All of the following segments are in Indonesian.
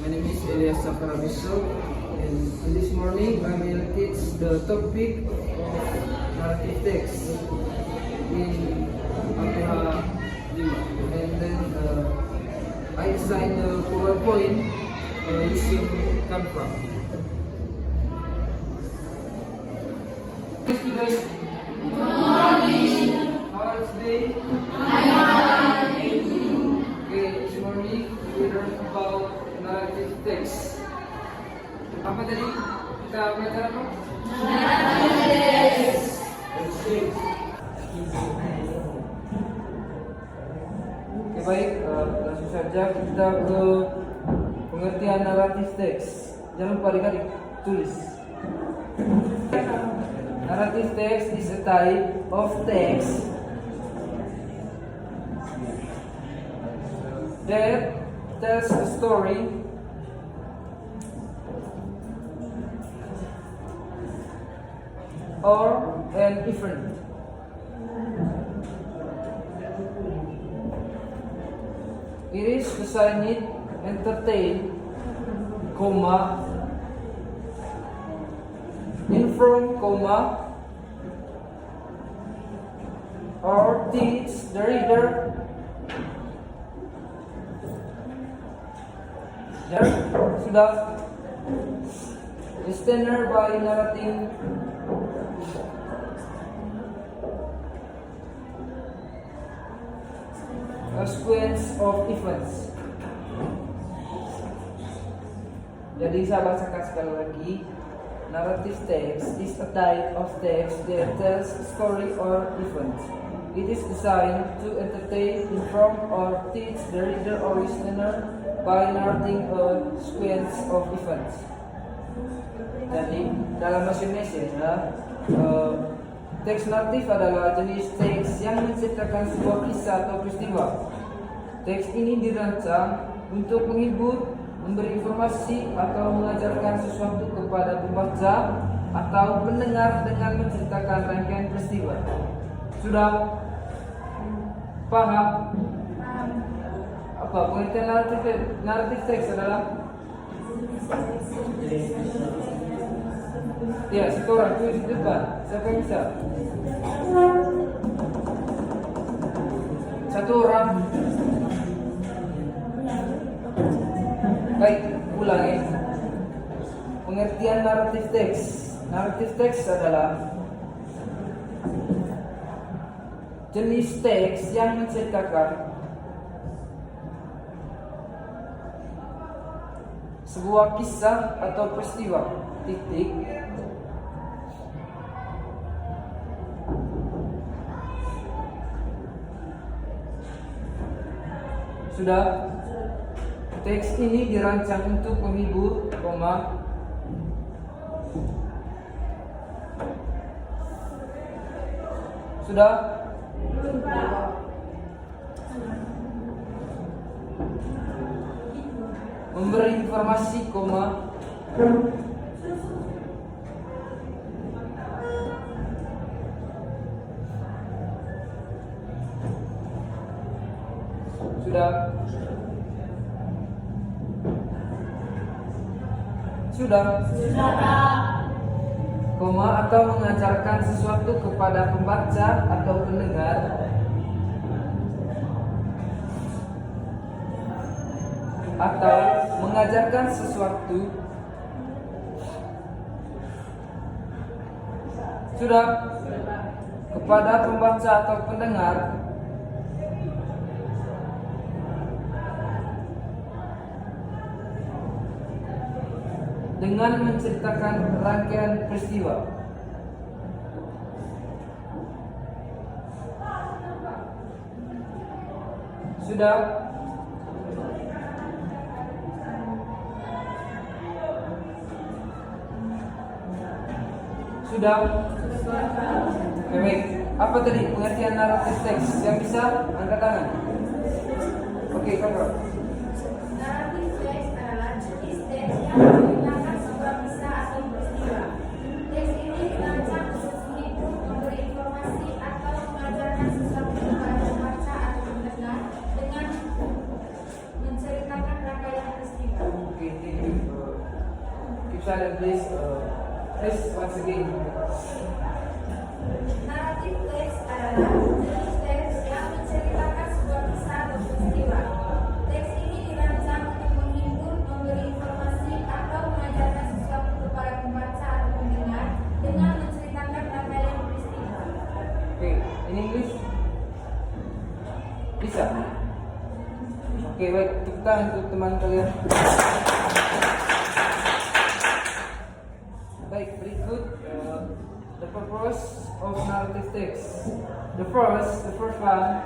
My name is Elias Sakarabiso, and this morning I will teach the topic of narrative text in APH 5. And then I assign the PowerPoint using Canva. Hey students, Good morning. how are you today? Okay, this morning we learn about narrative text. Apa tadi kita belajar apa? Oke, baik, langsung saja kita ke pengertian naratif teks. Jangan lupa adik-adik tulis. Narrative text is a type of text that tells a story or an event. It is designed, entertain, inform, or teach the reader. Sudah. Listener by narrating a sequence of events. Jadi saya bacakan sekali lagi. Narrative text is a type of text that tells a story or event. It is designed to entertain, inform, or teach the reader or listener by narrating a sequence of events. Jadi dalam bahasa Indonesia, teks naratif adalah jenis teks yang menceritakan sebuah kisah atau peristiwa. Teks ini dirancang untuk menghibur, memberi informasi, atau mengajarkan sesuatu kepada pembaca atau pendengar dengan menceritakan rangkaian peristiwa. Sudah paham? Apa pengertian naratif teks adalah? Ya, satu orang tulis di depan. Siapa yang bisa? Satu orang. Baik, ulang ya. Pengertian naratif teks. Naratif teks adalah jenis teks yang menceritakan sebuah kisah atau peristiwa. Titik. Sudah. Teks ini dirancang untuk menghibur, sudah. Memberi informasi, sudah. Atau mengajarkan sesuatu kepada pembaca atau pendengar. Atau mengajarkan sesuatu. Sudah. Kepada pembaca atau pendengar. Dengan menceritakan rangkaian peristiwa. Sudah. Sudah. Baik. Apa tadi pengertian naratif teks? Yang bisa angkat tangan. Oke, Kakak. Naratif teks adalah jenis teks yang menceritakan sebuah kisah atau peristiwa. Teks ini dirancang untuk menghibur, memberi informasi, atau mengajarkan sesuatu kepada pembaca atau pendengar dengan menceritakan rangkaian peristiwa. Oke, silent, please. Please, once again. Naratif teks adalah jenis teks yang menceritakan sebuah kisah atau peristiwa. Teks ini dirancang untuk menghibur, memberi informasi, atau mengajarkan sesuatu kepada pembaca atau pendengar dengan menceritakan rangkaian peristiwa. Okay, in English? Bisa? Oke, baik. Tepuk tangan untuk teman kalian. Baik, berikut the purpose of narrative text. The first one.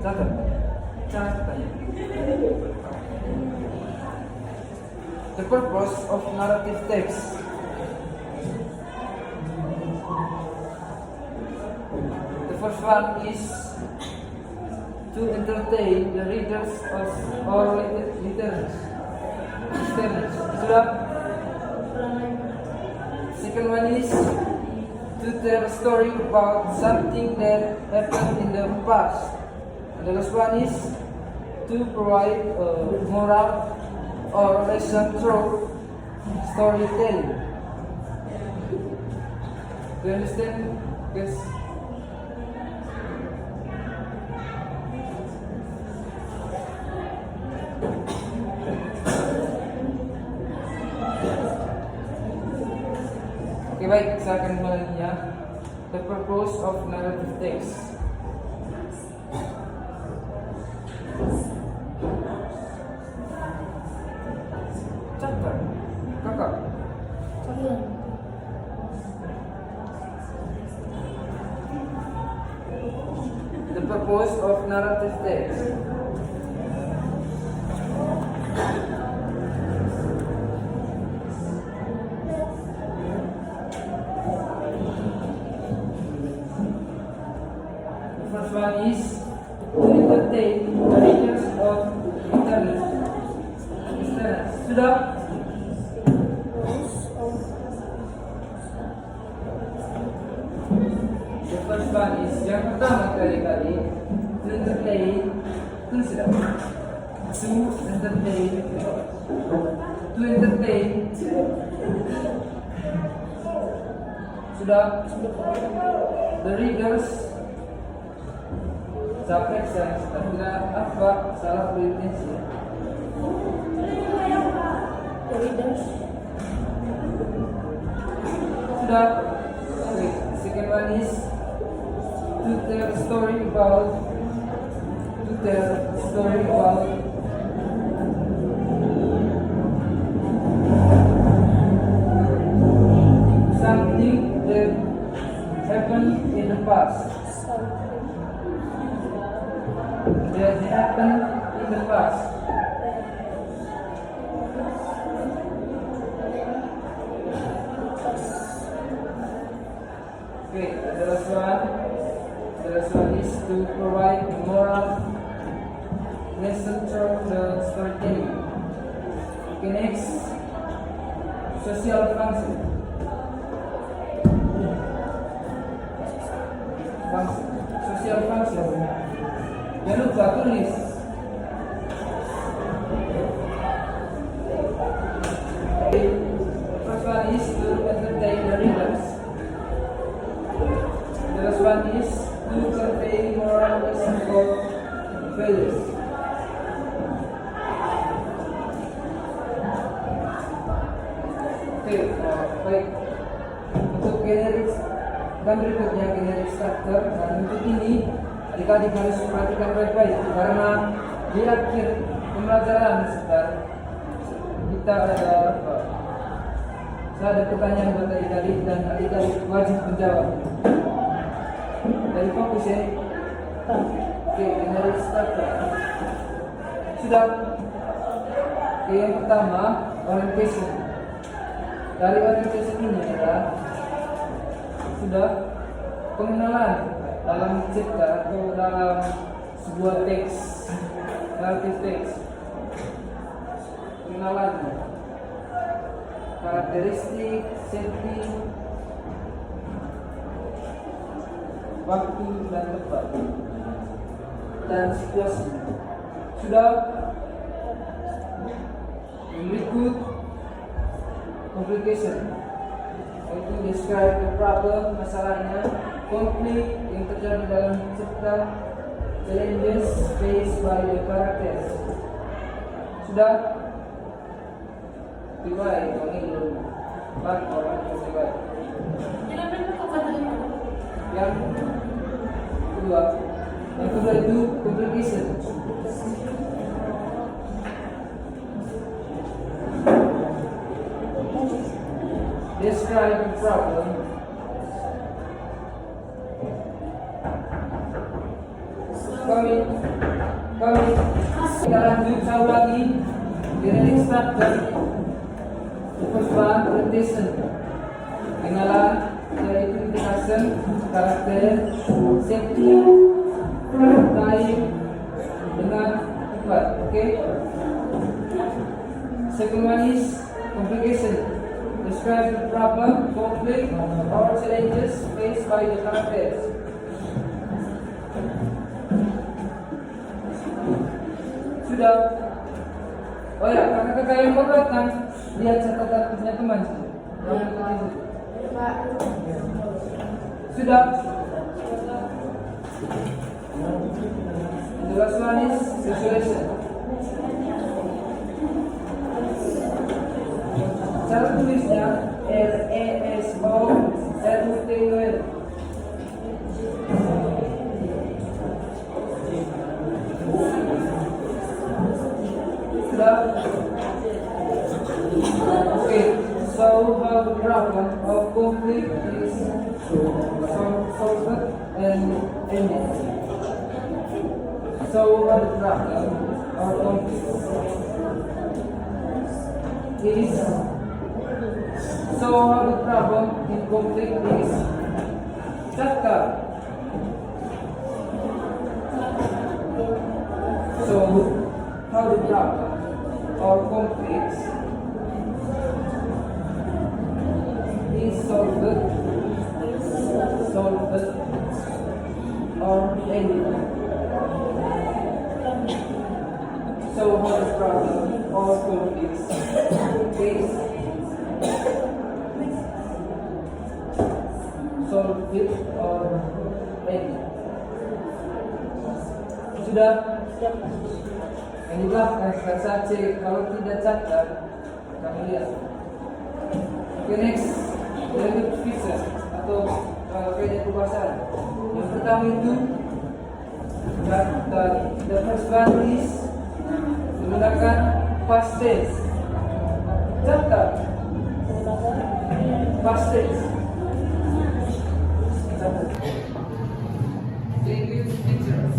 Catat. The purpose of narrative text. The first one is to entertain the readers or listeners. Sudah? Second one is to tell a story about something that happened in the past. And the last one is to provide a moral or lesson through storytelling. Do you understand, guys? Oke, baik, saya akan mulainya. The purpose of narrative text. Chapter. Kakak. The purpose of narrative text. First one is to entertain the readers of internet. Sudah? The first one is yang pertama kali to entertain. Itu sudah. To entertain. Sudah. The readers. Sampai saya kira apa salah berintensi. Sudah. Okay. Second one is to tell a story about something that happened in the past. That happened in the past. Okay, the last one is to provide moral lesson through the storytelling. Okay, next, social function. Social function. Jangan lupa tulis. First one is to entertain the readers. The last one is to convey moral lesson for values. Oke, baik. Untuk generic dan berikutnya generic structure. Dan untuk ini adik-adik harus perhatikan baik-baik karena di akhir pembelajaran kita saya ada pertanyaan buat adik-adik dan adik-adik wajib menjawab. Dari fokus ya. Oke, generic structure. Sudah. Oke, yang pertama orientation. Dari orientation ini adalah sudah pengenalan dalam cerita atau dalam sebuah teks, narrative teks. Pengenalan, karakteristik, setting, waktu dan tempat, dan situasi. Sudah. Yang berikut complication. Itu describe the problem, masalahnya, konflik yang terjadi dalam cerita, challenges faced by the characters. Sudah? Riwayat, ini belum. Empat orang riwayat. Yang kedua itu complication. Describe the problem. Kami kita lanjut jauh lagi di reading structure. The first one, presentation. Kenalan, yaitu introduction, karakter, safety, time, dengan cepat. Okay? Second one is complication. Describe the problem, conflict, or challenges faced by the characters. Sudah. Oh ya, karena kalian berat kan, lihat catatan punya teman. Sudah. The last one is visualization. Cara tulisnya RESOLUTION. Sudah. Okay, so how the problem of conflict is solved and ended. So how the problem of conflict is So how the problem in conflict is chapter. So how the problem or conflicts is solved or ended. So how the problem or conflicts is solve it or end. Sudah? Yang di belakang rasa C. Kalau tidak catat, kamu lihat. Okay, next, language feature atau kaidah peribahasaan. Yang pertama itu the first one is menggunakan past tense. Catat past tense. Language features.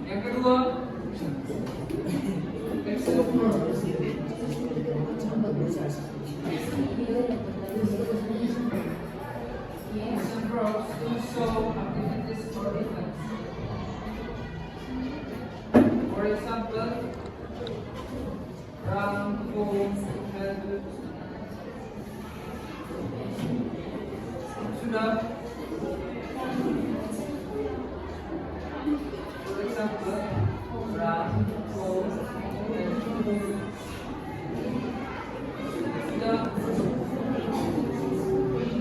Yang kedua, for example, run, go, help. Sudah. For example, run, go, help. Sudah.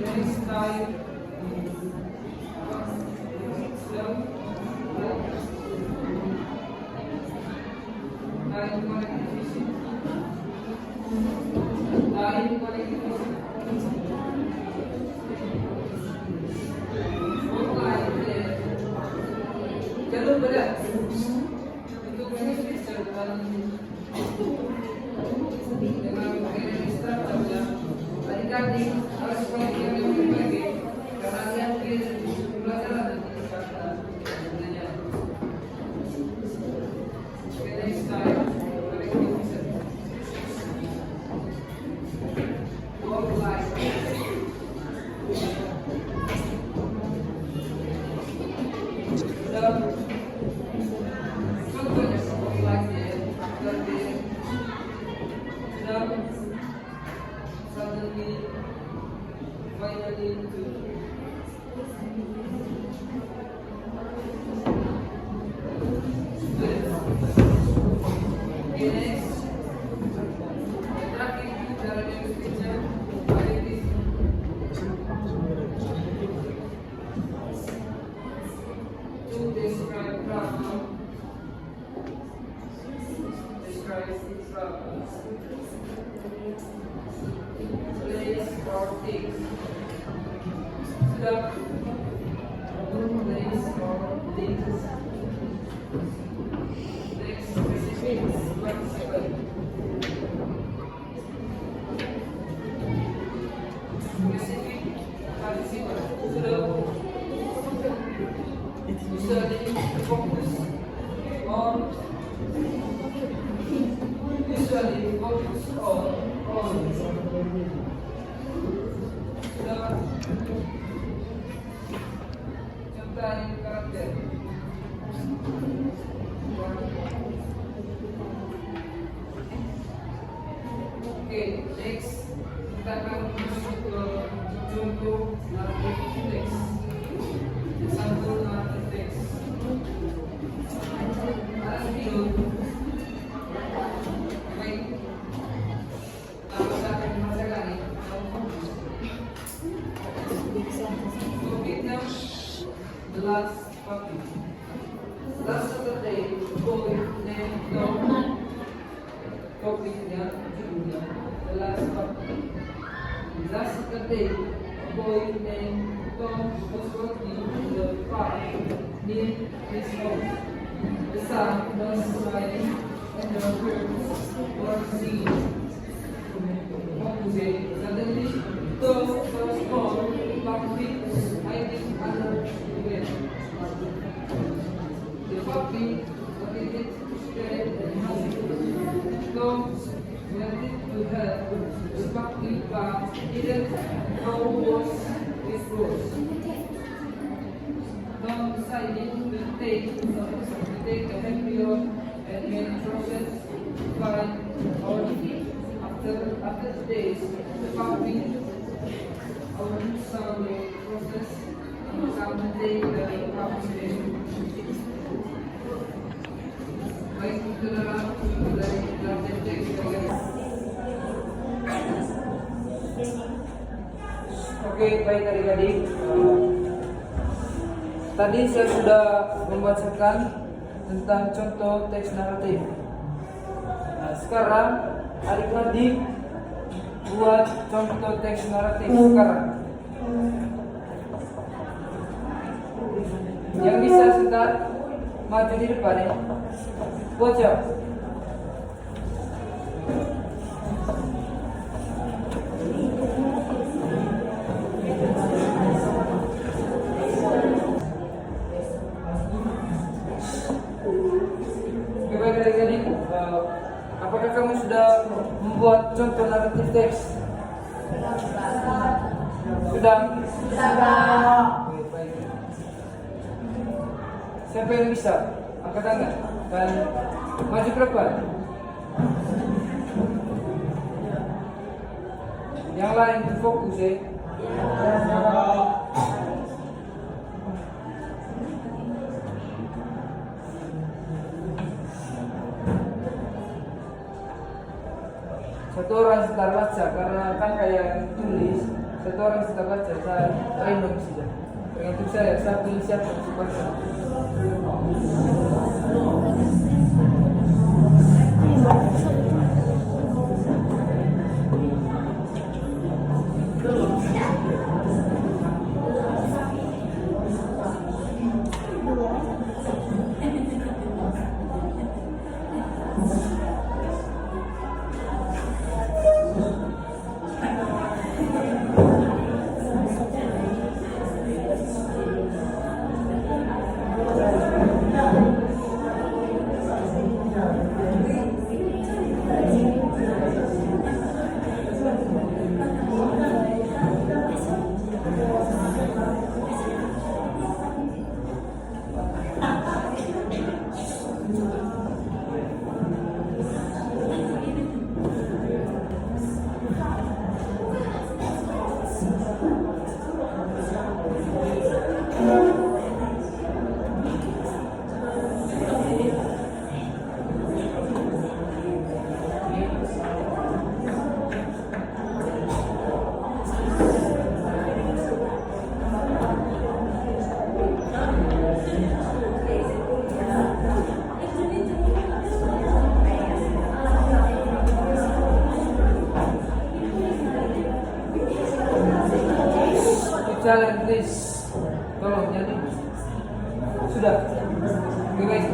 Next time. Lain dan dengan instrukturnya adik-adik harus perhatian yang berbagai karena dia pelajaran dan tingkatan sebenarnya. Okay, next time, walk like suddenly, finally, okay, next, tracking the picture, to describe problem, describe its problems. Place or things. Stop. Place or things. Next, specific participle. Specific participle. Usually focus on. Usually focus on. Contoh karakter. Oke, next kita akan masuk ke contoh naratif teks. Sampul naratif teks. Alas video. Baik. Kita akan merasakan ini. Topiknya the last puppy. Last Saturday, boy named Tom. Topiknya judulnya the last puppy. Last Saturday, a boy named Tom was working in the park near his home. The sun was shining and the birds were singing. One day, suddenly, Tom saw a small puppy hiding under the bed. The puppy wanted to stay and hungry. Tom wanted to help the puppy but didn't know what it was. Tom decided to take a heavier and made process to find out. After the days, the puppy some process something dari puppy. Baik itu adalah dari teks. Oke, baik adik-adik. Tadi saya sudah membacakan tentang contoh teks naratif. Nah, sekarang adik-adik buat contoh teks naratif sekarang. Yang bisa sebentar maju di depan ya. Baca. Baik adik-adik, apakah kamu sudah membuat contoh naratif teks? Sudah? Oke, baik. Siapa yang bisa? Angkat tangan dan maju ke depan. Yang lain fokus ya. Satu orang sebentar baca karena kan kayak tulis. Satu orang sebentar baca, saya random saja. Tergantung saya pilih siapa yang suka baca. challenge please. Tolong jadi. Sudah. Oke baik.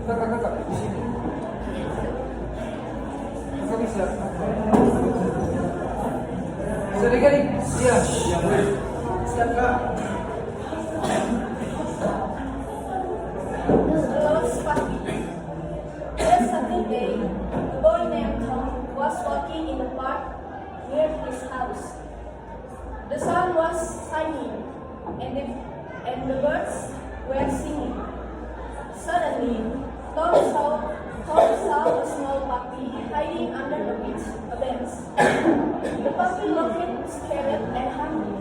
Kakak di sini. Kakak bisa. Sorry kali. Iya. Siap kak. Saturday, a boy named Tom was walking in the park near his house. The sun was shining and the birds were singing. Suddenly, Tom saw a small puppy hiding under a bench. The puppy looked scared and hungry.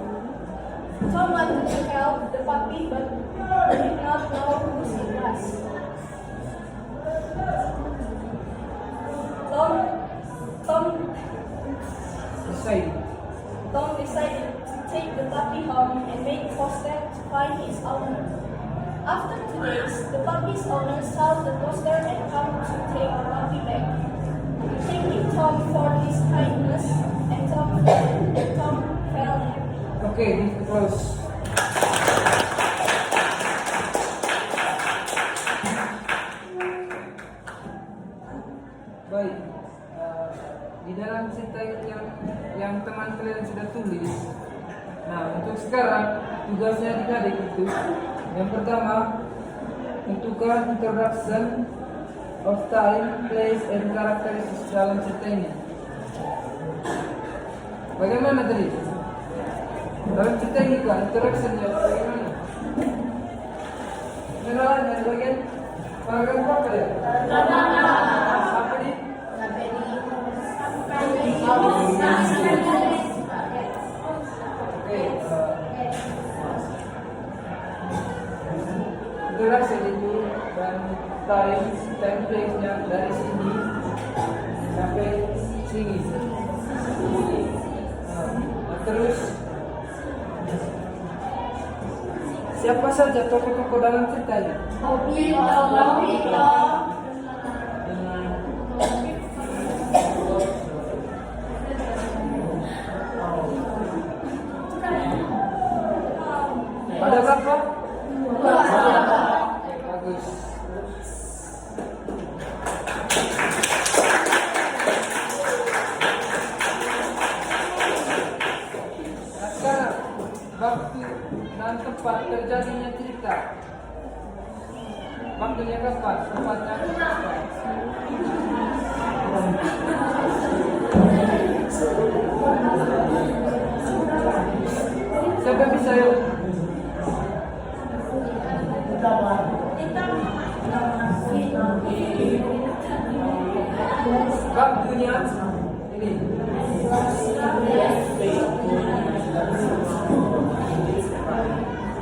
Tom wanted to help the puppy but did not know who it was. Tom decided to take the puppy home and make poster to find his owner. After 2 days, the puppy's owner saw the poster and come to take the puppy back. Thanking Tom for his kindness, and Tom felt happy. Okay, close. Baik, di dalam cerita yang teman kalian sudah tulis. Nah, untuk sekarang tugasnya adik-adik itu yang pertama tentukan introduction of time, place, and characteristics dalam cerita ini. Bagaimana tadi? Dalam cerita ini kan introduction-nya bagaimana? Kenalan dari bagian paragraf berapa ya? Apa nih? Introduction itu dan time place-nya dari sini sampai sini. Terus siapa saja tokoh-tokoh dalam ceritanya? Ada berapa? Bagus. Nah, sekarang waktu dan tempat terjadinya cerita. Waktunya kapan? Tempatnya kapan? Siapa bisa yuk? Waktunya ini.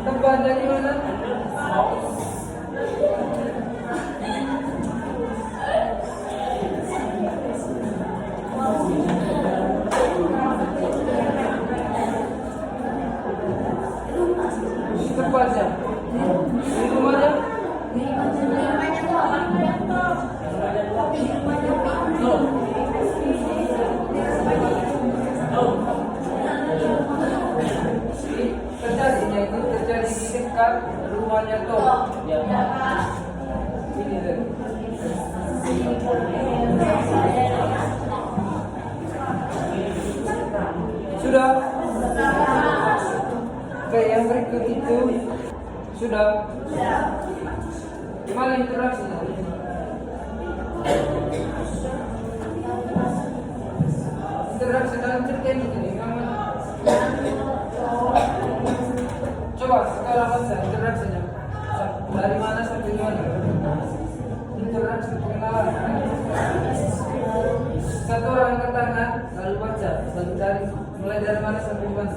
Tempatnya di mana? Tempatnya di rumahnya. Terjadinya itu terjadi di dekat rumahnya Tom. Ini deh. Sudah. Oke, yang berikut itu sudah. Gimana interaksinya? Interaksi dalam cerita ini gimana? Coba sekarang baca interaksinya. Dari mana sampai mana? Interaksi pengenalan. Satu orang angkat tangan, lalu baca. Lalu mulai dari mana sampai mana?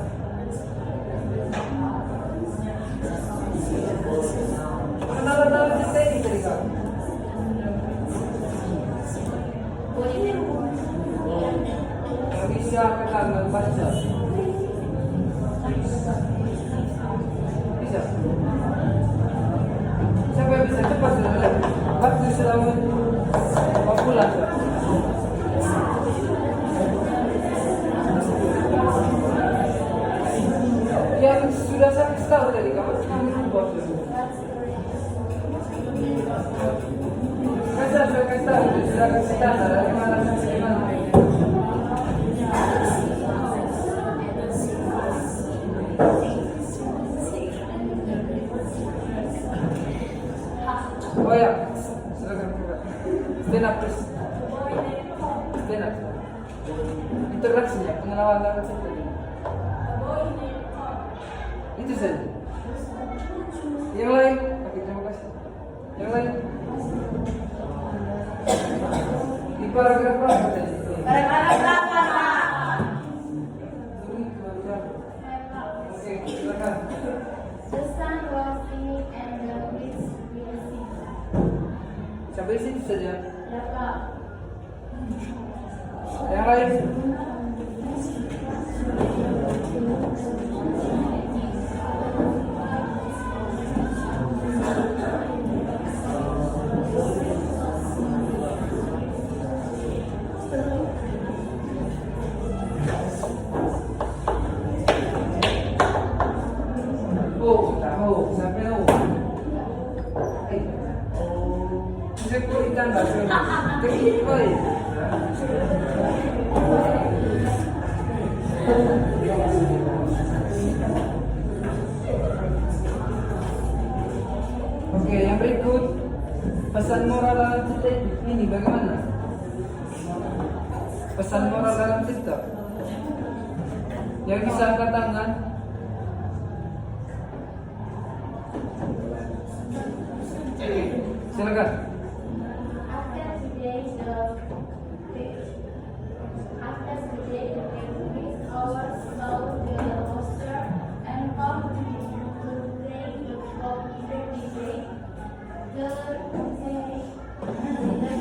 Pengenalan dalam cerita ini tadi kamu. Kalau bisa angkat tangan, baca. Bisa. Siapa yang bisa cepat sudah? Waktu sudah mau pulang. sudah kasih tanda dari mana sampai mana. Oh ya, silakan. Stand up, please. Stand up. Interaksinya, pengenalan dalam cerita. Itu saja. Yang lain, oke, terima kasih. Yang lain. Di paragraf berapa tadi? Paragraf 8. Oke, silakan. The sun was shining and the breeze will sing. Sampai situ saja. Ya, Pak. Yang lain. Oh, tahu, sampai tahu. Bisa kulitan bahasa Indonesia. Oke, yang berikut pesan moral dalam cerita ini bagaimana? Pesan moral dalam cerita yang bisa angkat tangan. Silakan. After today, the increase our soul to the monster and come to play the God every day. The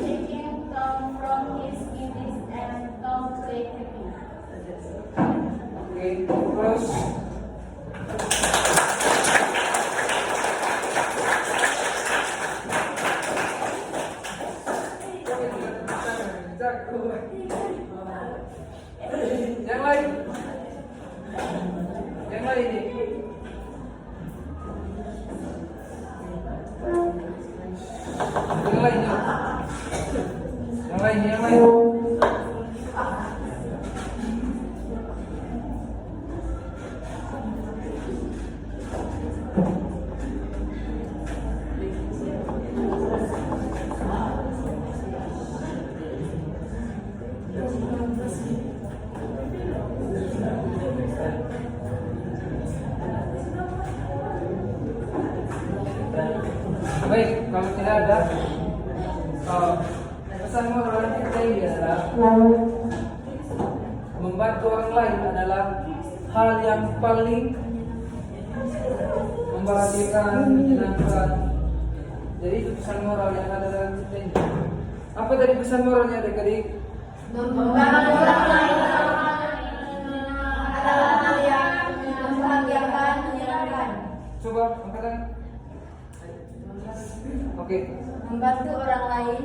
chicken come from his image and come play happy. Oke, terus. Yang lain. Yang lain nih. Yang lain nih. Yang lain, yang lain. Baik, kalau tidak ada pesan moral yang kita ini adalah membantu orang lain adalah hal yang paling membahagiakan, menyenangkan. Jadi itu pesan moral yang ada dalam cerita ini. Apa tadi pesan moralnya adik-adik? Membantu orang lain adalah hal yang membahagiakan, menyenangkan. Coba angkat tangan. Oke. Membantu orang lain.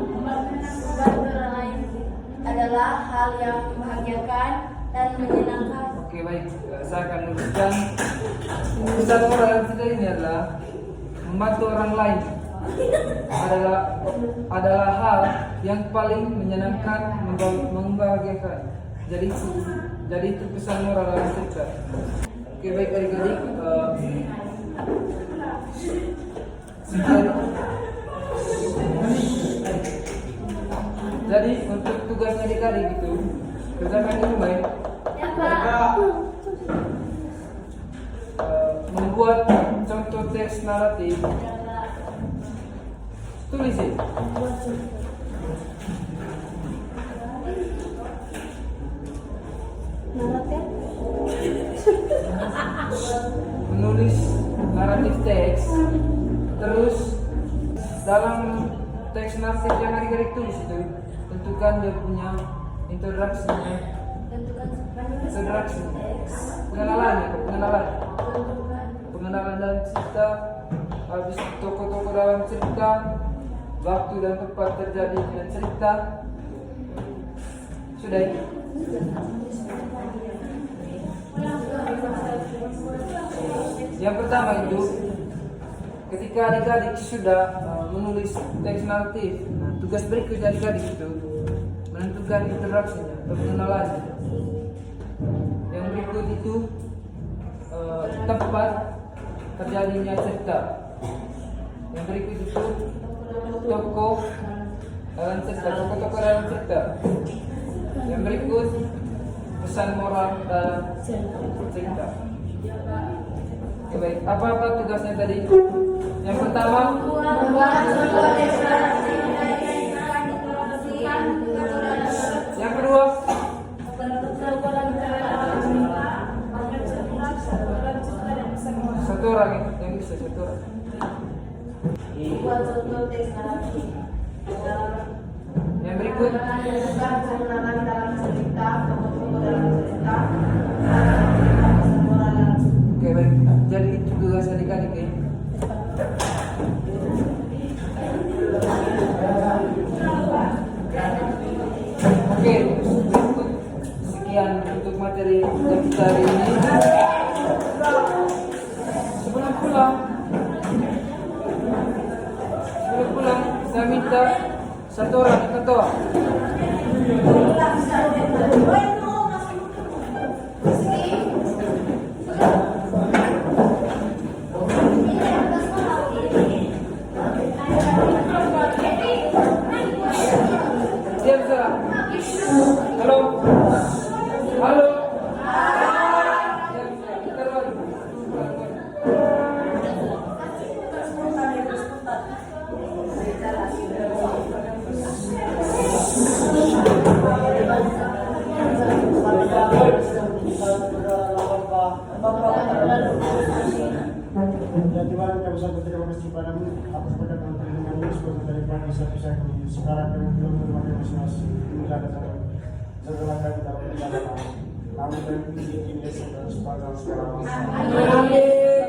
Membantu orang lain adalah hal yang membahagiakan dan menyenangkan. Oke, baik. Saya akan menuliskan pesan moral yang cerita ini adalah membantu orang lain adalah hal yang paling menyenangkan, membahagiakan. Jadi itu pesan moral dalam cerita. Oke, baik adik-adik. Jadi untuk tugas adik-adik itu kerjakan di rumah ya. Membuat contoh teks naratif. Tulis ya. Menulis naratif teks. Terus dalam teks naratif yang adik-adik tulis itu tentukan dia punya introduksinya. Introduksi. Pengenalan dalam cerita, habis tokoh-tokoh dalam cerita, waktu dan tempat terjadinya cerita. Sudah ini. Yang pertama itu ketika adik-adik sudah menulis teks naratif. Nah, tugas berikut adik-adik itu menentukan interaksinya atau pengenalannya. Yang berikut itu tempat terjadinya cerita. Yang berikut itu tokoh dalam cerita, tokoh-tokoh dalam cerita. Yang berikut pesan moral dalam cerita. Oke, baik. Apa tugasnya tadi? Yang pertama, yang kedua, satu orang yang bisa satu orang. Buat contoh teks naratif. Yang berikut, Menggunakan dalam cerita, tokoh-tokoh dalam cerita, oke baik. Jadi itu tugas adik-adik ya. Oke, berikut sekian untuk materi yang kita hari ini. Sebelum pulang, saya minta satu orang yang ketua. Siap, siap. Halo. Halo. Siap, siap. Kita lagi. Ya Tuhan, kami sangat berterima kasih padamu atas berkat dan perlindungan Yesus dari pagi sampai saat ini. Sekarang kami belum berbagai masing-masing. Inilah kata kami. Jagalah kami dalam perjalanan. Kami beri izin Yesus dan sepanjang sekarang. Amin.